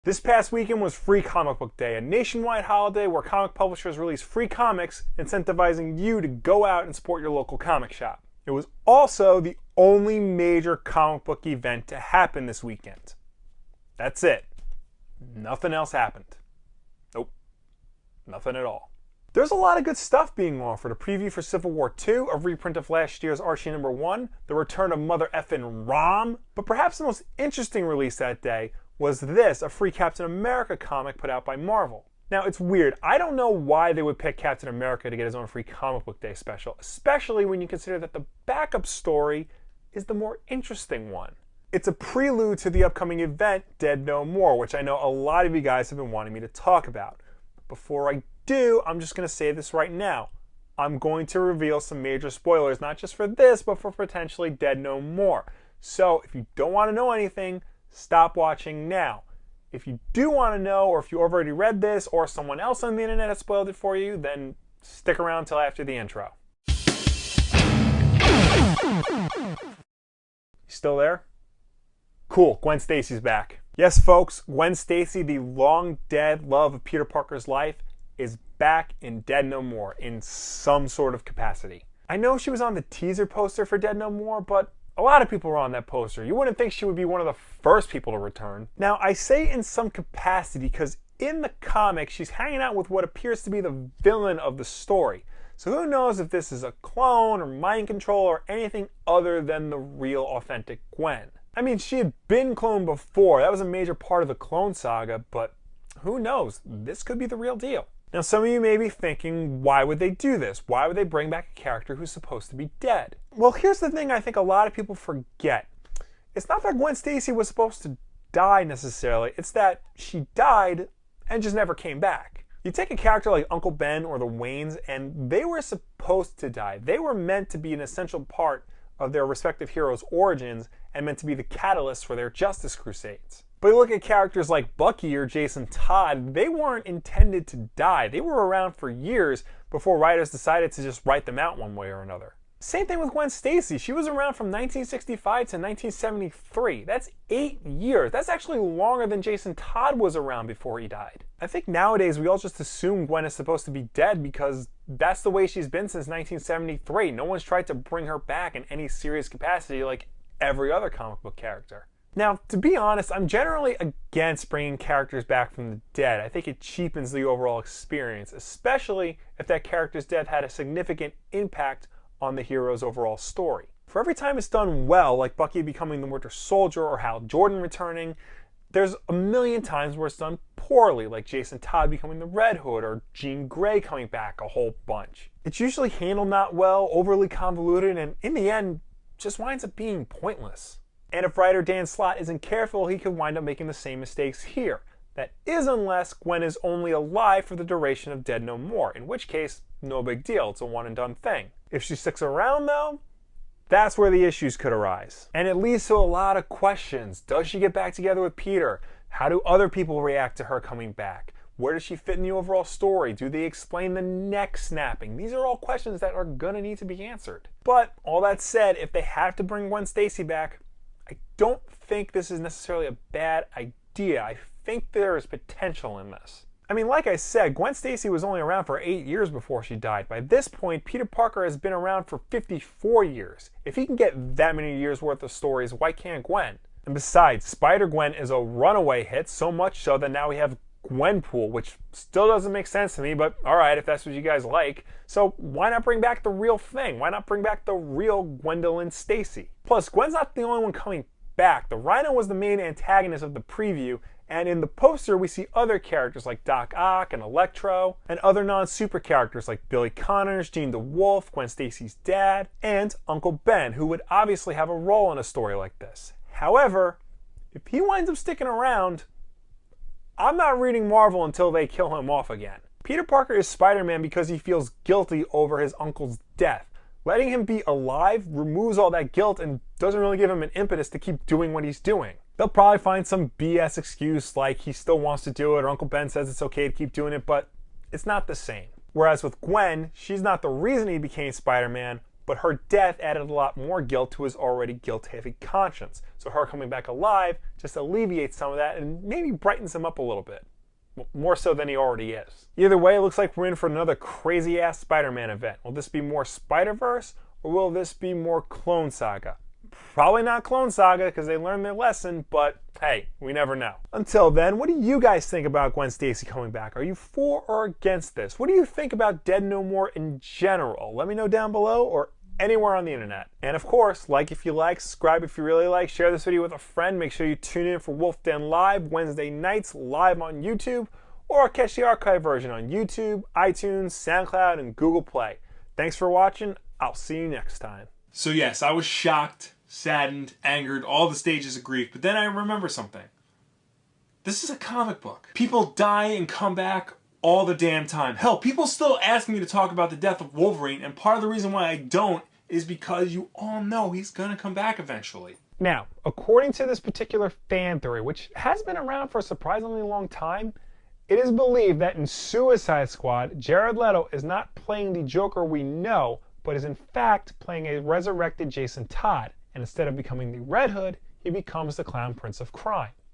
This past weekend was Free Comic Book Day, a nationwide holiday where comic publishers release free comics, incentivizing you to go out and support your local comic shop. It was also the only major comic book event to happen this weekend. That's it. Nothing else happened. Nope. Nothing at all. There's a lot of good stuff being offered. A preview for Civil War II, a reprint of last year's Archie #1, the return of Mother Effin' Rom. But perhaps the most interesting release that day was this, a free Captain America comic put out by Marvel. Now, it's weird. I don't know why they would pick Captain America to get his own free Comic Book Day special, especially when you consider that the backup story is the more interesting one. It's a prelude to the upcoming event, Dead No More, which I know a lot of you guys have been wanting me to talk about. But before I do, I'm just going to say this right now. I'm going to reveal some major spoilers, not just for this, but for potentially Dead No More. So, if you don't want to know anything, stop watching now. If you do want to know, or if you already read this, or someone else on the internet has spoiled it for you, then stick around till after the intro. You still there? Cool, Gwen Stacy's back. Yes, folks, Gwen Stacy, the long-dead love of Peter Parker's life, is back in Dead No More in some sort of capacity. I know she was on the teaser poster for Dead No More, but a lot of people were on that poster. You wouldn't think she would be one of the first people to return. Now, I say in some capacity because in the comic, she's hanging out with what appears to be the villain of the story. So who knows if this is a clone or mind control or anything other than the real authentic Gwen. I mean, she had been cloned before. That was a major part of the clone saga, but who knows? This could be the real deal. Now, some of you may be thinking, why would they do this? Why would they bring back a character who's supposed to be dead? Well, here's the thing I think a lot of people forget. It's not that Gwen Stacy was supposed to die necessarily. It's that she died and just never came back. You take a character like Uncle Ben or the Waynes, and they were supposed to die. They were meant to be an essential part of their respective heroes' origins and meant to be the catalyst for their justice crusades. But you look at characters like Bucky or Jason Todd, they weren't intended to die. They were around for years before writers decided to just write them out one way or another. Same thing with Gwen Stacy. She was around from 1965 to 1973. That's 8 years. That's actually longer than Jason Todd was around before he died. I think nowadays we all just assume Gwen is supposed to be dead because that's the way she's been since 1973. No one's tried to bring her back in any serious capacity like every other comic book character. Now, to be honest, I'm generally against bringing characters back from the dead. I think it cheapens the overall experience, especially if that character's death had a significant impact on the hero's overall story. For every time it's done well, like Bucky becoming the Winter Soldier or Hal Jordan returning, there's a million times where it's done poorly, like Jason Todd becoming the Red Hood or Jean Grey coming back a whole bunch. It's usually handled not well, overly convoluted, and in the end, just winds up being pointless. And if writer Dan Slott isn't careful, he could wind up making the same mistakes here. That is unless Gwen is only alive for the duration of Dead No More, in which case, no big deal, it's a one and done thing. If she sticks around though, that's where the issues could arise. And it leads to a lot of questions. Does she get back together with Peter? How do other people react to her coming back? Where does she fit in the overall story? Do they explain the neck snapping? These are all questions that are gonna need to be answered. But all that said, if they have to bring Gwen Stacy back, I don't think this is necessarily a bad idea. I think there is potential in this. I mean, like I said, Gwen Stacy was only around for 8 years before she died. By this point, Peter Parker has been around for 54 years. If he can get that many years worth of stories, why can't Gwen? And besides, Spider-Gwen is a runaway hit, so much so that now we have Gwenpool, which still doesn't make sense to me, but alright, if that's what you guys like. So why not bring back the real thing? Why not bring back the real Gwendolyn Stacy? Plus, Gwen's not the only one coming back. The Rhino was the main antagonist of the preview, and in the poster we see other characters like Doc Ock and Electro, and other non-super characters like Billy Connors, Jean DeWolf, Gwen Stacy's dad, and Uncle Ben, who would obviously have a role in a story like this. However, if he winds up sticking around, I'm not reading Marvel until they kill him off again. Peter Parker is Spider-Man because he feels guilty over his uncle's death. Letting him be alive removes all that guilt and doesn't really give him an impetus to keep doing what he's doing. They'll probably find some BS excuse like he still wants to do it or Uncle Ben says it's okay to keep doing it, but it's not the same. Whereas with Gwen, she's not the reason he became Spider-Man, but her death added a lot more guilt to his already guilt-heavy conscience. So her coming back alive just alleviates some of that and maybe brightens him up a little bit. More so than he already is. Either way, it looks like we're in for another crazy-ass Spider-Man event. Will this be more Spider-Verse, or will this be more Clone Saga? Probably not Clone Saga, because they learned their lesson, but hey, we never know. Until then, what do you guys think about Gwen Stacy coming back? Are you for or against this? What do you think about Dead No More in general? Let me know down below, or anywhere on the internet. And of course, like if you like, subscribe if you really like, share this video with a friend. Make sure you tune in for Wulff Den Live Wednesday nights live on YouTube, or catch the archive version on YouTube, iTunes, SoundCloud, and Google Play. Thanks for watching. I'll see you next time. So yes, I was shocked, saddened, angered, all the stages of grief, but then I remember something. This is a comic book. People die and come back all the damn time. Hell, people still ask me to talk about the death of Wolverine, and part of the reason why I don't is because you all know he's gonna come back eventually. Now, according to this particular fan theory, which has been around for a surprisingly long time, it is believed that in Suicide Squad, Jared Leto is not playing the Joker we know, but is in fact playing a resurrected Jason Todd, and instead of becoming the Red Hood, he becomes the Clown Prince of Crime.